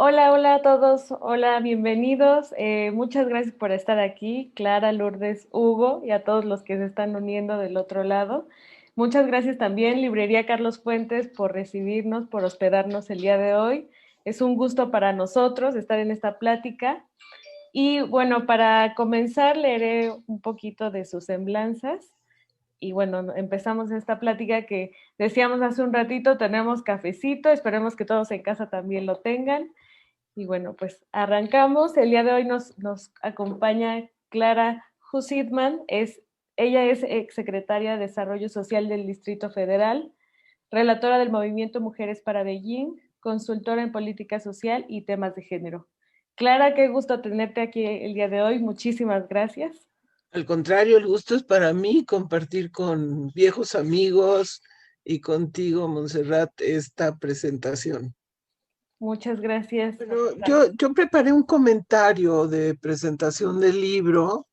Hola, hola a todos, hola, bienvenidos. Muchas gracias por estar aquí, Clara, Lourdes, Hugo y a todos los que se están uniendo del otro lado. Muchas gracias también, Librería Carlos Fuentes, por recibirnos, por hospedarnos el día de hoy. Es un gusto para nosotros estar en esta plática. Y bueno, para comenzar, leeré un poquito de sus semblanzas. Y bueno, empezamos esta plática que decíamos hace un ratito, tenemos cafecito, esperemos que todos en casa también lo tengan. Y bueno, pues arrancamos. El día de hoy nos acompaña Clara Hussitman. Ella es exsecretaria de Desarrollo Social del Distrito Federal, relatora del Movimiento Mujeres para Beijing, consultora en política social y temas de género. Clara, qué gusto tenerte aquí el día de hoy. Muchísimas gracias. Al contrario, el gusto es para mí compartir con viejos amigos y contigo, Montserrat, esta presentación. Muchas gracias. Bueno, yo preparé un comentario de presentación del libro,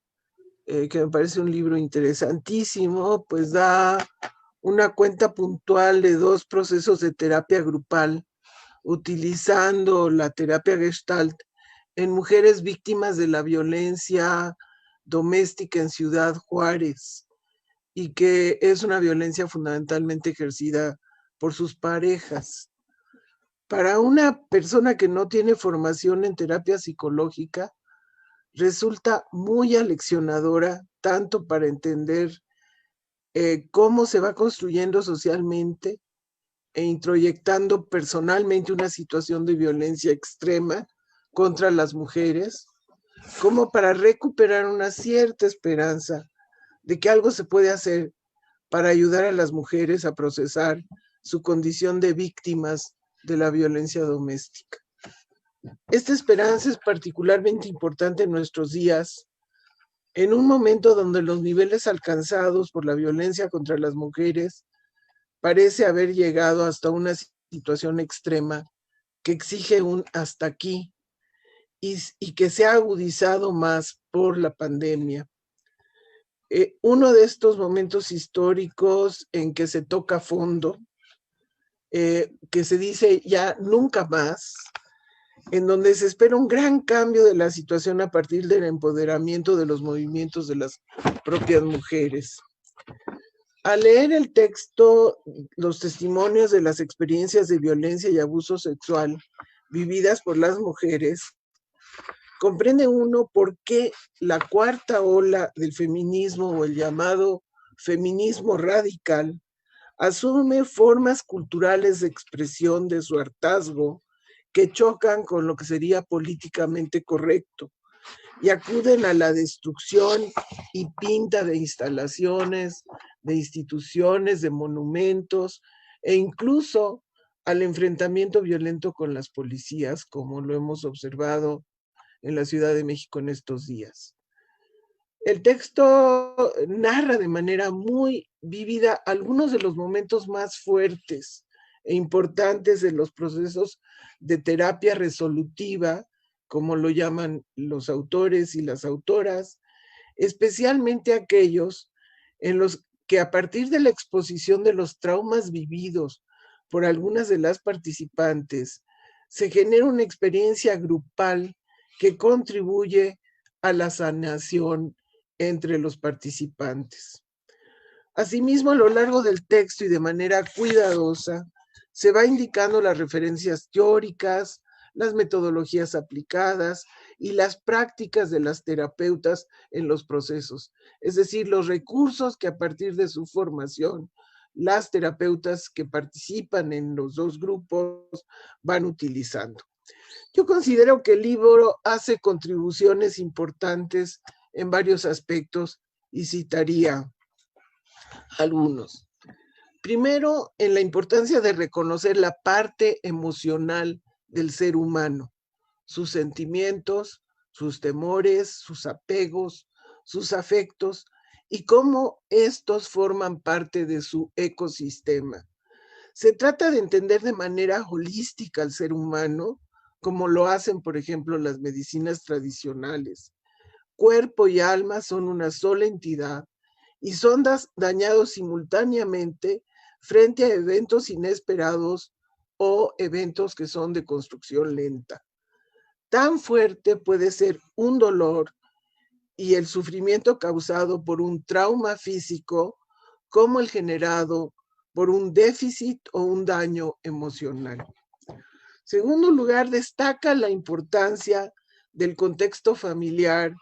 que me parece un libro interesantísimo, pues da una cuenta puntual de dos procesos de terapia grupal, utilizando la terapia Gestalt en mujeres víctimas de la violencia doméstica en Ciudad Juárez, y que es una violencia fundamentalmente ejercida por sus parejas. Para una persona que no tiene formación en terapia psicológica, resulta muy aleccionadora, tanto para entender cómo se va construyendo socialmente e introyectando personalmente una situación de violencia extrema contra las mujeres, como para recuperar una cierta esperanza de que algo se puede hacer para ayudar a las mujeres a procesar su condición de víctimas de la violencia doméstica. Esta esperanza es particularmente importante en nuestros días, en un momento donde los niveles alcanzados por la violencia contra las mujeres parece haber llegado hasta una situación extrema que exige un hasta aquí y que se ha agudizado más por la pandemia. Uno de estos momentos históricos en que se toca fondo, que se dice ya nunca más, en donde se espera un gran cambio de la situación a partir del empoderamiento de los movimientos de las propias mujeres. Al leer el texto, los testimonios de las experiencias de violencia y abuso sexual vividas por las mujeres, comprende uno por qué la cuarta ola del feminismo o el llamado feminismo radical asume formas culturales de expresión de su hartazgo que chocan con lo que sería políticamente correcto y acuden a la destrucción y pinta de instalaciones, de instituciones, de monumentos e incluso al enfrentamiento violento con las policías, como lo hemos observado en la Ciudad de México en estos días. El texto narra de manera muy vívida algunos de los momentos más fuertes e importantes de los procesos de terapia resolutiva, como lo llaman los autores y las autoras, especialmente aquellos en los que a partir de la exposición de los traumas vividos por algunas de las participantes, se genera una experiencia grupal que contribuye a la sanación entre los participantes. Asimismo, a lo largo del texto y de manera cuidadosa, se va indicando las referencias teóricas, las metodologías aplicadas y las prácticas de las terapeutas en los procesos, es decir, los recursos que a partir de su formación las terapeutas que participan en los dos grupos van utilizando. Yo considero que el libro hace contribuciones importantes en varios aspectos y citaría algunos. Primero, en la importancia de reconocer la parte emocional del ser humano, sus sentimientos, sus temores, sus apegos, sus afectos y cómo estos forman parte de su ecosistema. Se trata de entender de manera holística al ser humano, como lo hacen, por ejemplo, las medicinas tradicionales. Cuerpo y alma son una sola entidad y son dañados simultáneamente frente a eventos inesperados o eventos que son de construcción lenta. Tan fuerte puede ser un dolor y el sufrimiento causado por un trauma físico como el generado por un déficit o un daño emocional. Segundo lugar, destaca la importancia del contexto familiar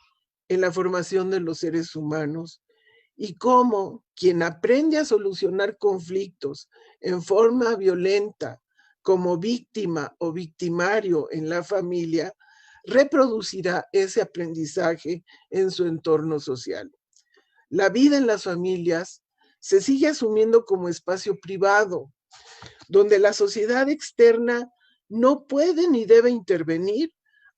en la formación de los seres humanos y cómo quien aprende a solucionar conflictos en forma violenta como víctima o victimario en la familia, reproducirá ese aprendizaje en su entorno social. La vida en las familias se sigue asumiendo como espacio privado, donde la sociedad externa no puede ni debe intervenir,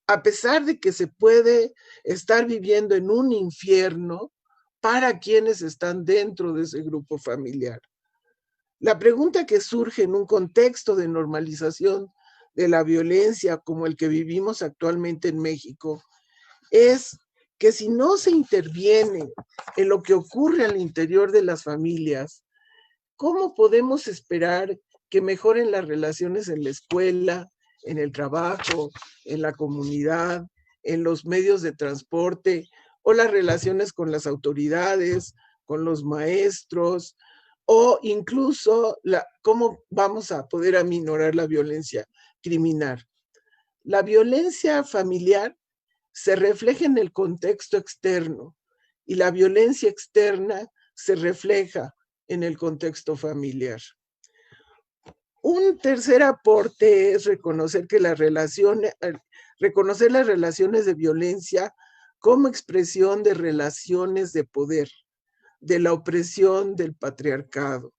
a pesar de que se puede estar viviendo en un infierno para quienes están dentro de ese grupo familiar. La pregunta que surge en un contexto de normalización de la violencia como el que vivimos actualmente en México es que si no se interviene en lo que ocurre al interior de las familias, ¿cómo podemos esperar que mejoren las relaciones en la escuela, en el trabajo, en la comunidad, en los medios de transporte o las relaciones con las autoridades, con los maestros o incluso cómo vamos a poder aminorar la violencia criminal? La violencia familiar se refleja en el contexto externo y la violencia externa se refleja en el contexto familiar. Un tercer aporte es reconocer que reconocer las relaciones de violencia como expresión de relaciones de poder, de la opresión del patriarcado.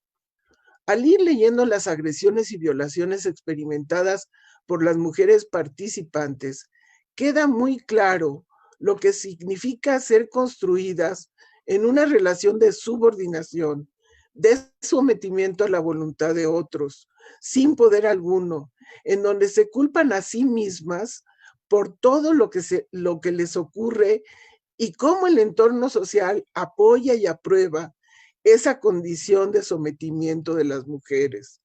Al ir leyendo las agresiones y violaciones experimentadas por las mujeres participantes, queda muy claro lo que significa ser construidas en una relación de subordinación, de sometimiento a la voluntad de otros, sin poder alguno, en donde se culpan a sí mismas por todo lo que les ocurre y cómo el entorno social apoya y aprueba esa condición de sometimiento de las mujeres.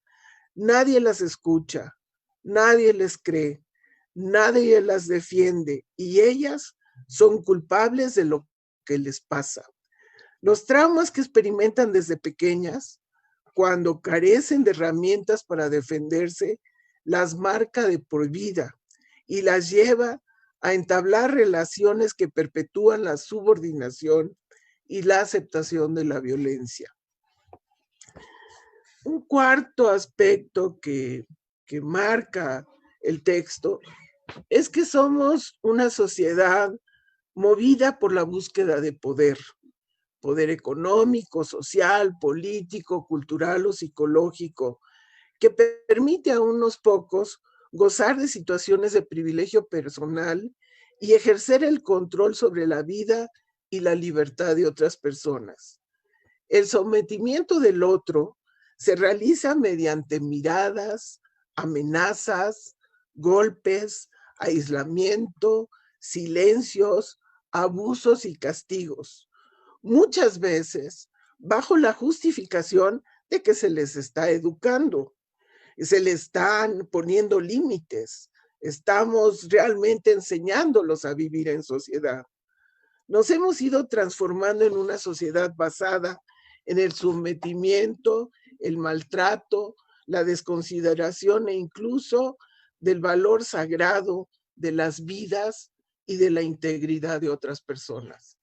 Nadie las escucha, nadie les cree, nadie las defiende y ellas son culpables de lo que les pasa. Los traumas que experimentan desde pequeñas, cuando carecen de herramientas para defenderse, las marca de por vida y las lleva a entablar relaciones que perpetúan la subordinación y la aceptación de la violencia. Un cuarto aspecto que marca el texto es que somos una sociedad movida por la búsqueda de poder económico, social, político, cultural o psicológico, que permite a unos pocos gozar de situaciones de privilegio personal y ejercer el control sobre la vida y la libertad de otras personas. El sometimiento del otro se realiza mediante miradas, amenazas, golpes, aislamiento, silencios, abusos y castigos. Muchas veces bajo la justificación de que se les está educando, se les están poniendo límites, estamos realmente enseñándolos a vivir en sociedad. Nos hemos ido transformando en una sociedad basada en el sometimiento, el maltrato, la desconsideración e incluso del valor sagrado de las vidas y de la integridad de otras personas.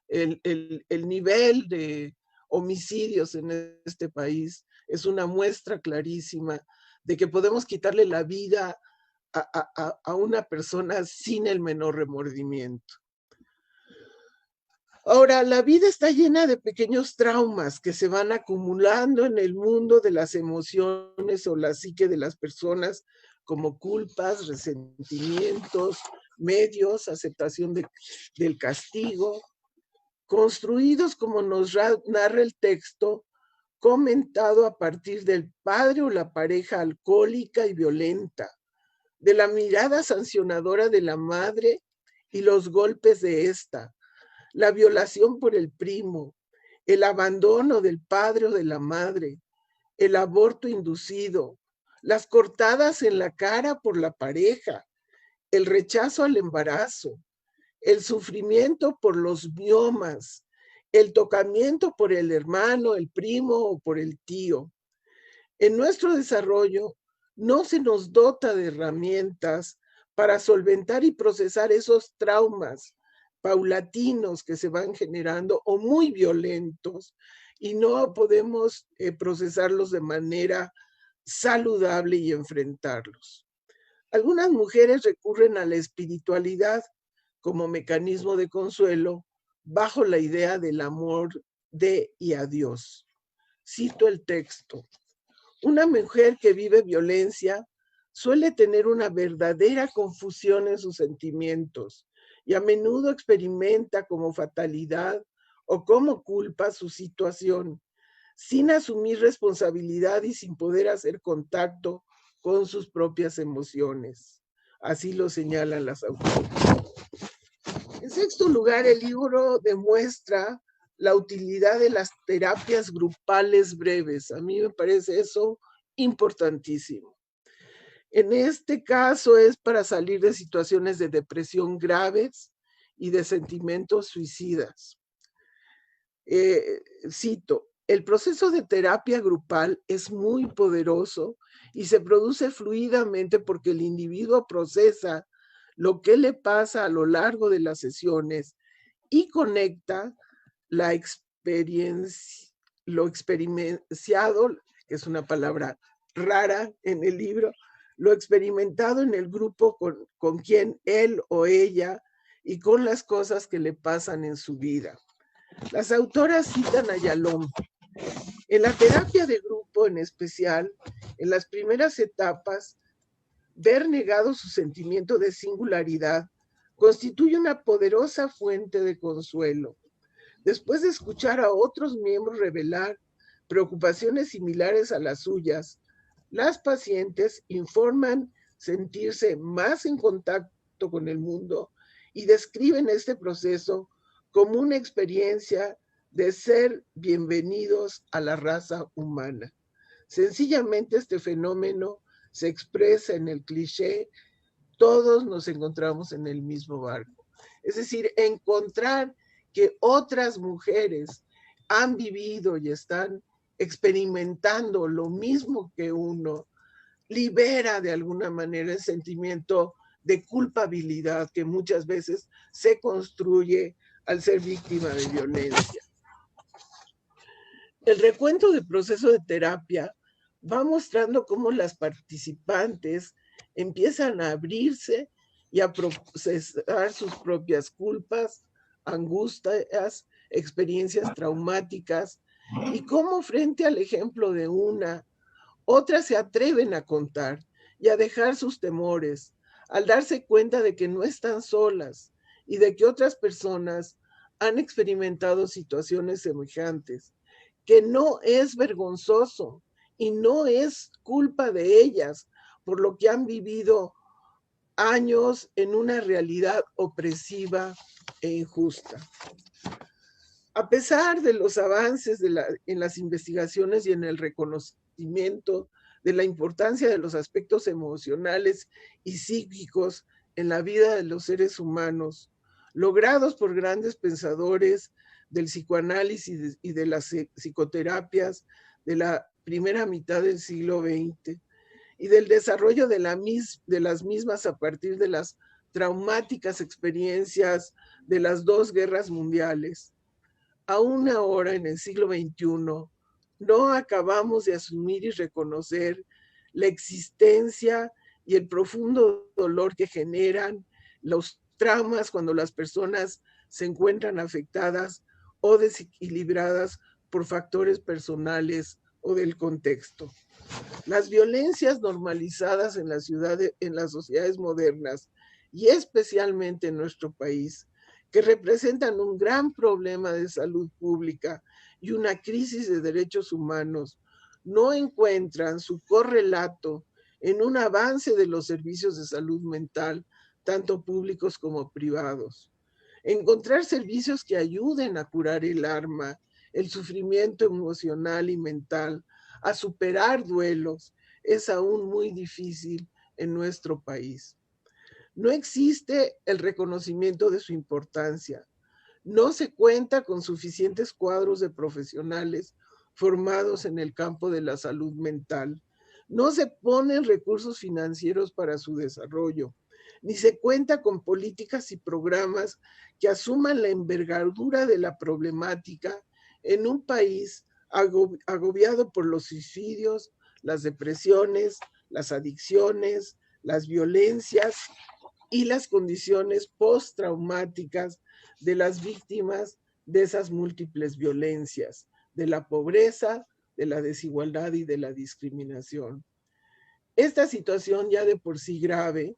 El nivel de homicidios en este país es una muestra clarísima de que podemos quitarle la vida a una persona sin el menor remordimiento. Ahora, la vida está llena de pequeños traumas que se van acumulando en el mundo de las emociones o la psique de las personas, como culpas, resentimientos, medios, aceptación del castigo, construidos como nos narra el texto, comentado a partir del padre o la pareja alcohólica y violenta, de la mirada sancionadora de la madre y los golpes de esta, la violación por el primo, el abandono del padre o de la madre, el aborto inducido, las cortadas en la cara por la pareja el rechazo al embarazo, el sufrimiento por los miomas, el tocamiento por el hermano, el primo o por el tío. En nuestro desarrollo no se nos dota de herramientas para solventar y procesar esos traumas paulatinos que se van generando o muy violentos y no podemos procesarlos de manera saludable y enfrentarlos. Algunas mujeres recurren a la espiritualidad como mecanismo de consuelo bajo la idea del amor de y a Dios. Cito el texto. Una mujer que vive violencia suele tener una verdadera confusión en sus sentimientos y a menudo experimenta como fatalidad o como culpa su situación, sin asumir responsabilidad y sin poder hacer contacto con sus propias emociones. Así lo señalan las autoras. En sexto lugar, el libro demuestra la utilidad de las terapias grupales breves. A mí me parece eso importantísimo. En este caso es para salir de situaciones de depresión graves y de sentimientos suicidas. Cito, el proceso de terapia grupal es muy poderoso y se produce fluidamente porque el individuo procesa lo que le pasa a lo largo de las sesiones y conecta la experiencia, lo experienciado, que es una palabra rara en el libro, lo experimentado en el grupo con quien él o ella y con las cosas que le pasan en su vida. Las autoras citan a Yalom. En la terapia de grupo en especial, en las primeras etapas, ver negado su sentimiento de singularidad constituye una poderosa fuente de consuelo. Después de escuchar a otros miembros revelar preocupaciones similares a las suyas, las pacientes informan sentirse más en contacto con el mundo y describen este proceso como una experiencia de ser bienvenidos a la raza humana. Sencillamente este fenómeno se expresa en el cliché, todos nos encontramos en el mismo barco. Es decir, encontrar que otras mujeres han vivido y están experimentando lo mismo que uno, libera de alguna manera el sentimiento de culpabilidad que muchas veces se construye al ser víctima de violencia. El recuento del proceso de terapia va mostrando cómo las participantes empiezan a abrirse y a procesar sus propias culpas, angustias, experiencias traumáticas, y cómo frente al ejemplo de una, otras se atreven a contar y a dejar sus temores, al darse cuenta de que no están solas y de que otras personas han experimentado situaciones semejantes, que no es vergonzoso y no es culpa de ellas por lo que han vivido años en una realidad opresiva e injusta. A pesar de los avances en las investigaciones y en el reconocimiento de la importancia de los aspectos emocionales y psíquicos en la vida de los seres humanos, logrados por grandes pensadores del psicoanálisis y de las psicoterapias de la primera mitad del siglo XX, y del desarrollo de las mismas a partir de las traumáticas experiencias de las dos guerras mundiales. Aún ahora, en el siglo XXI, no acabamos de asumir y reconocer la existencia y el profundo dolor que generan los traumas cuando las personas se encuentran afectadas o desequilibradas por factores personales o del contexto. Las violencias normalizadas en las sociedades modernas y especialmente en nuestro país, que representan un gran problema de salud pública y una crisis de derechos humanos, no encuentran su correlato en un avance de los servicios de salud mental, tanto públicos como privados. Encontrar servicios que ayuden a curar el sufrimiento emocional y mental, a superar duelos, es aún muy difícil en nuestro país. No existe el reconocimiento de su importancia. No se cuenta con suficientes cuadros de profesionales formados en el campo de la salud mental. No se ponen recursos financieros para su desarrollo, ni se cuenta con políticas y programas que asuman la envergadura de la problemática en un país agobiado por los suicidios, las depresiones, las adicciones, las violencias y las condiciones postraumáticas de las víctimas de esas múltiples violencias, de la pobreza, de la desigualdad y de la discriminación. Esta situación ya de por sí grave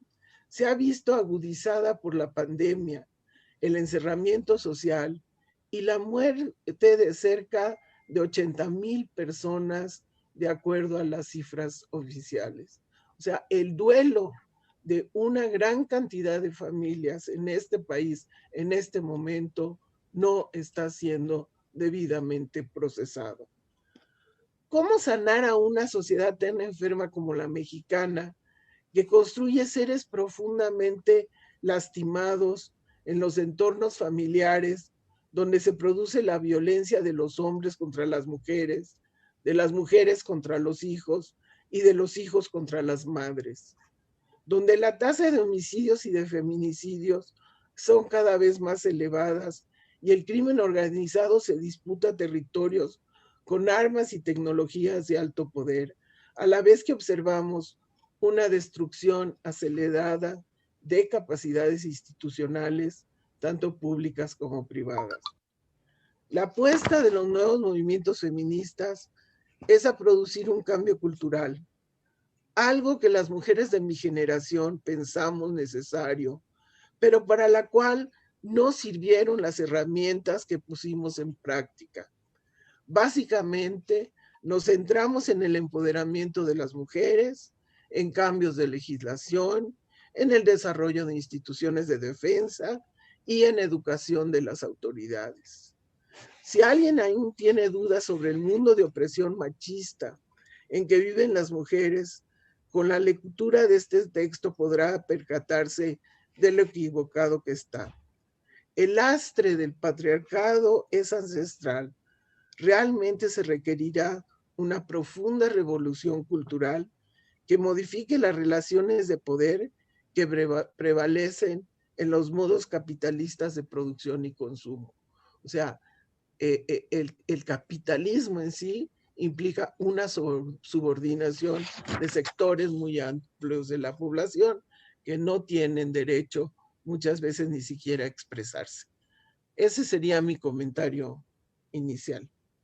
se ha visto agudizada por la pandemia, el encerramiento social y la muerte de cerca de 80,000 personas de acuerdo a las cifras oficiales. O sea, el duelo de una gran cantidad de familias en este país, en este momento, no está siendo debidamente procesado. ¿Cómo sanar a una sociedad tan enferma como la mexicana, que construye seres profundamente lastimados en los entornos familiares, donde se produce la violencia de los hombres contra las mujeres, de las mujeres contra los hijos y de los hijos contra las madres, donde la tasa de homicidios y de feminicidios son cada vez más elevadas y el crimen organizado se disputa territorios con armas y tecnologías de alto poder, a la vez que observamos una destrucción acelerada de capacidades institucionales, tanto públicas como privadas. La apuesta de los nuevos movimientos feministas es a producir un cambio cultural, algo que las mujeres de mi generación pensamos necesario, pero para la cual no sirvieron las herramientas que pusimos en práctica. Básicamente, nos centramos en el empoderamiento de las mujeres, en cambios de legislación, en el desarrollo de instituciones de defensa y en educación de las autoridades. Si alguien aún tiene dudas sobre el mundo de opresión machista en que viven las mujeres, con la lectura de este texto podrá percatarse de lo equivocado que está. El lastre del patriarcado es ancestral. Realmente se requerirá una profunda revolución cultural que modifique las relaciones de poder que prevalecen en los modos capitalistas de producción y consumo. O sea, el capitalismo en sí implica una subordinación de sectores muy amplios de la población que no tienen derecho muchas veces ni siquiera a expresarse. Ese sería mi comentario inicial.